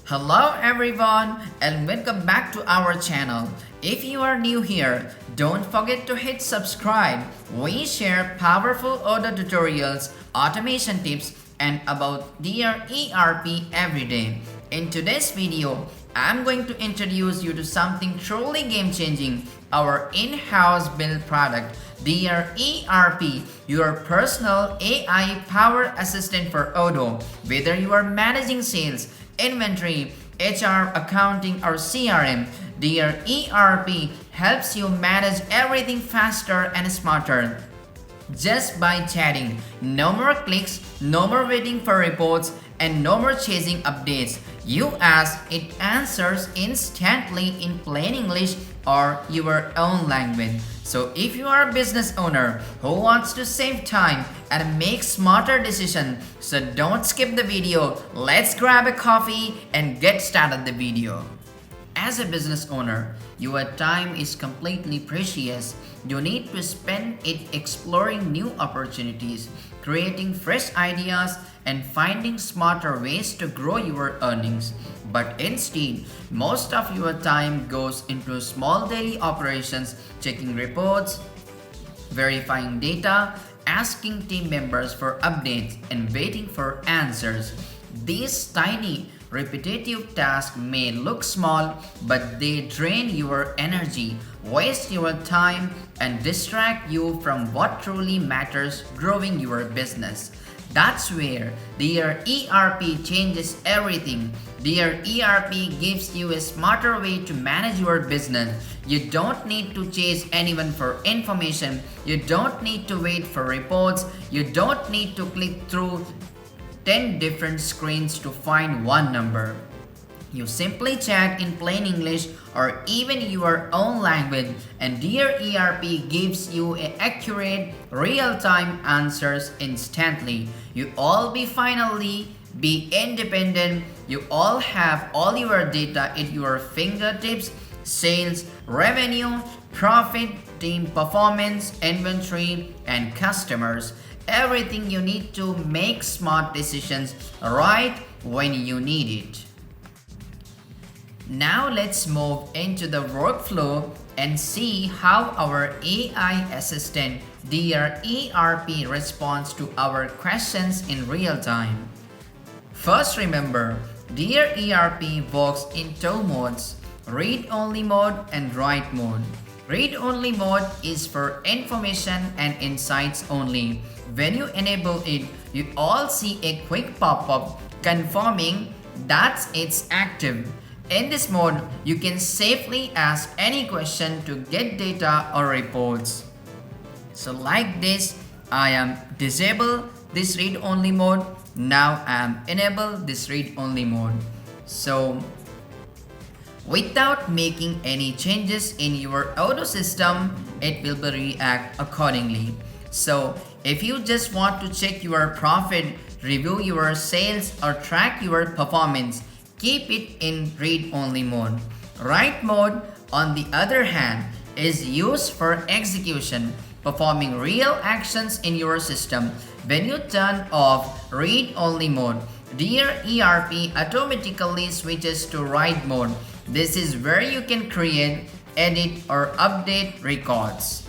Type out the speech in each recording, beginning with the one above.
Hello everyone and welcome back to our channel. If you are new here, don't forget to hit subscribe. We share powerful Odoo tutorials, automation tips and about DearERP every day. In today's video, I'm going to introduce you to something truly game-changing, our in-house built product, DearERP, your personal AI-powered assistant for Odoo. Whether you are managing sales, inventory, HR, accounting, or CRM, DearERP helps you manage everything faster and smarter. Just by chatting, no more clicks, no more waiting for reports, and no more chasing updates. You ask, it answers instantly in plain English or your own language. So if you are a business owner who wants to save time and make smarter decisions, so don't skip the video. Let's grab a coffee and get started the video. As a business owner, your time is completely precious. You need to spend it exploring new opportunities, creating fresh ideas, and finding smarter ways to grow your earnings. But instead, most of your time goes into small daily operations, checking reports, verifying data, asking team members for updates, and waiting for answers. These tiny, repetitive tasks may look small, but they drain your energy, waste your time, and distract you from what truly matters, growing your business. That's where DearERP changes everything. DearERP gives you a smarter way to manage your business. You don't need to chase anyone for information. You don't need to wait for reports. You don't need to click through 10 different screens to find one number. You simply chat in plain English or even your own language, and DearERP gives you accurate, real-time answers instantly. You all finally be independent. You all have all your data at your fingertips: sales, revenue, profit, team performance, inventory, and customers. Everything you need to make smart decisions right when you need it. Now let's move into the workflow and see how our AI assistant DearERP responds to our questions in real time. First, remember, DearERP works in two modes: read-only mode and write mode. Read-only mode is for information and insights only. When you enable it, you all see a quick pop-up confirming that it's active. In this mode, you can safely ask any question to get data or reports. So like this, I am disable this read-only mode. Now I am enable this read-only mode. So without making any changes in your Odoo system, it will react accordingly. So if you just want to check your profit, review your sales, or track your performance, keep it in read-only mode. Write mode, on the other hand, is used for execution, performing real actions in your system. When you turn off read-only mode, DearERP automatically switches to write mode. This is where you can create, edit, or update records,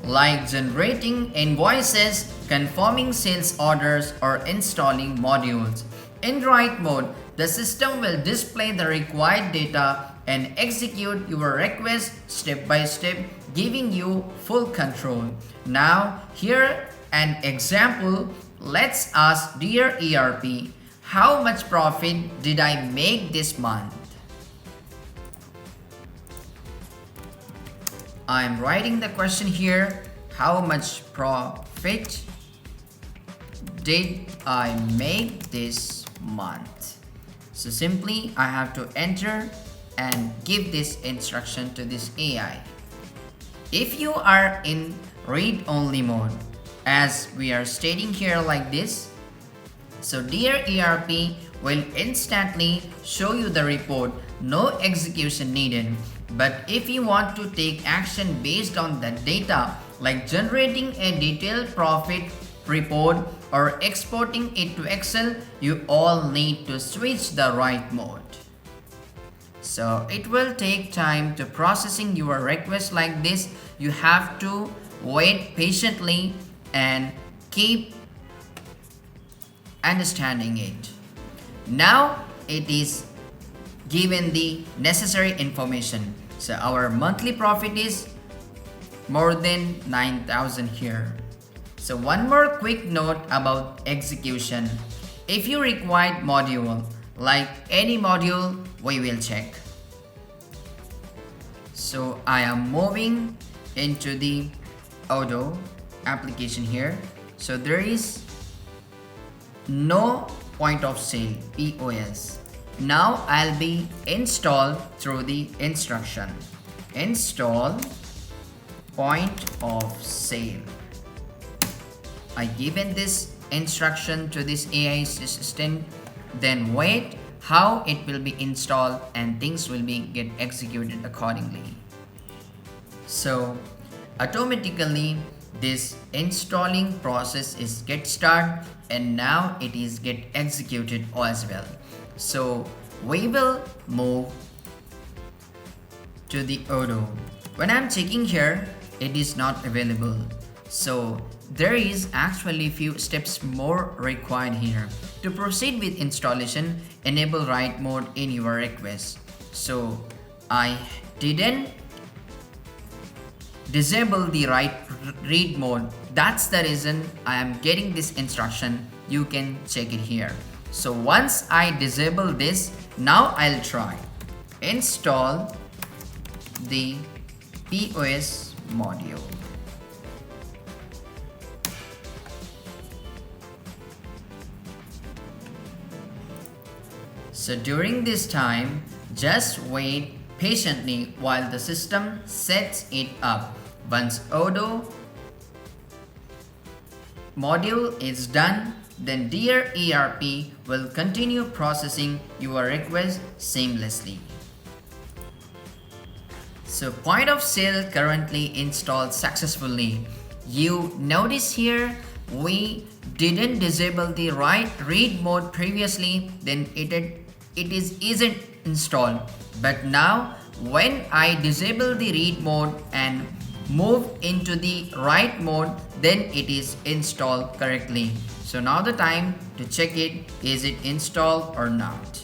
like generating invoices, confirming sales orders, or installing modules. In write mode, the system will display the required data and execute your request step by step, giving you full control. Now, here an example. Let's ask DearERP, how much profit did I make this month? I'm writing the question here. How much profit did I make this month? So simply I have to enter and give this instruction to this AI. If you are in read-only mode, as we are stating here like this, so DearERP will instantly show you the report, no execution needed. But if you want to take action based on that data, like generating a detailed profit report or exporting it to Excel, you all need to switch the write mode. So it will take time to processing your request like this. You have to wait patiently and keep understanding it. Now it is given the necessary information. So our monthly profit is more than 9,000 here. So one more quick note about execution. If you require module, like any module, we will check. So I am moving into the Odoo application here. So there is no point of sale, POS. Now I'll be installed through the instruction. Install point of sale. I given this instruction to this AI assistant, then wait how it will be installed and things will be get executed accordingly. So automatically this installing process is get started and now it is get executed as well. So we will move to the Odoo. When I'm checking here, it is not available. So there is actually few steps more required here. To proceed with installation, enable write mode in your request. So I didn't disable the read mode. That's the reason I am getting this instruction. You can check it here. So once I disable this, now I'll try install the POS module. So during this time, just wait patiently while the system sets it up. Once Odoo module is done, then DearERP will continue processing your request seamlessly. So point of sale currently installed successfully. You notice here we didn't disable the read mode previously, then it isn't installed. But now when I disable the read mode and move into the write mode, then it is installed correctly. So now the time to check it, is it installed or not.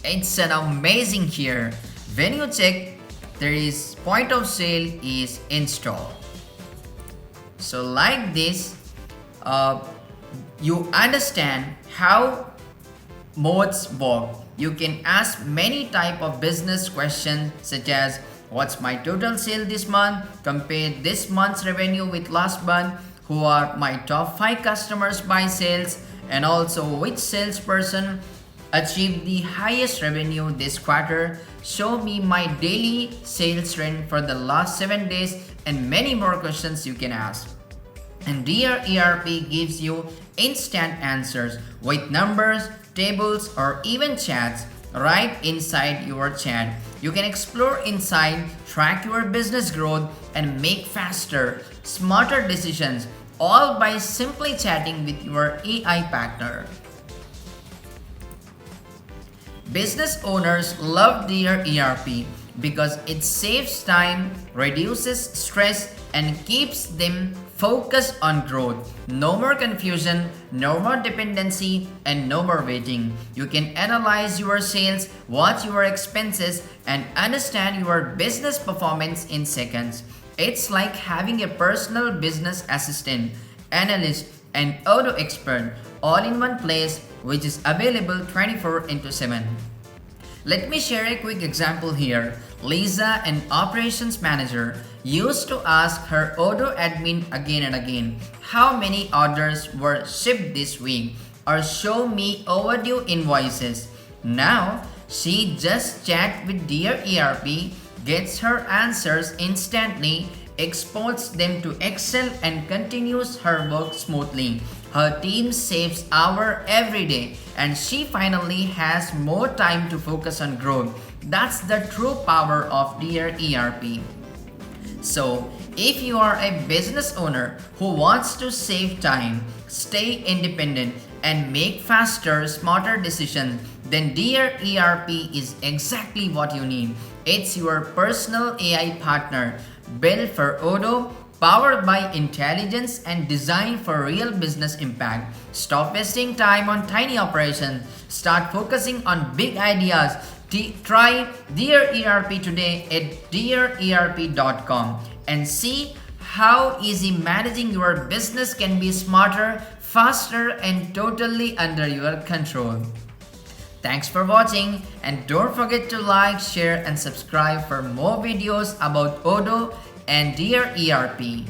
It's an amazing here. When you check, there is point of sale is installed. So like this, you understand how modes work. You can ask many type of business questions such as what's my total sale this month, compare this month's revenue with last month, who are my top 5 customers by sales, and also which salesperson achieved the highest revenue this quarter, show me my daily sales trend for the last 7 days, and many more questions you can ask. And DearERP gives you instant answers with numbers, tables, or even chats right inside your chat. You can explore inside, track your business growth, and make faster, smarter decisions, all by simply chatting with your AI partner. Business owners love DearERP because it saves time, reduces stress, and keeps them focused on growth. No more confusion, no more dependency, and no more waiting. You can analyze your sales, watch your expenses, and understand your business performance in seconds. It's like having a personal business assistant, analyst, and Odoo expert all in one place, which is available 24/7. Let me share a quick example here. Lisa, an operations manager, used to ask her Odoo admin again and again how many orders were shipped this week, or show me overdue invoices. Now, she just chat with DearERP, gets her answers instantly, exports them to Excel, and continues her work smoothly. Her team saves hours every day, and she finally has more time to focus on growth. That's the true power of DearERP. So, if you are a business owner who wants to save time, stay independent, and make faster, smarter decisions, then DearERP is exactly what you need. It's your personal AI partner built for Odoo, powered by intelligence and designed for real business impact. Stop wasting time on tiny operations. Start focusing on big ideas. Try DearERP today at dearerp.com and see how easy managing your business can be smarter, faster, and totally under your control. Thanks for watching, and don't forget to like, share, and subscribe for more videos about Odoo and DearERP.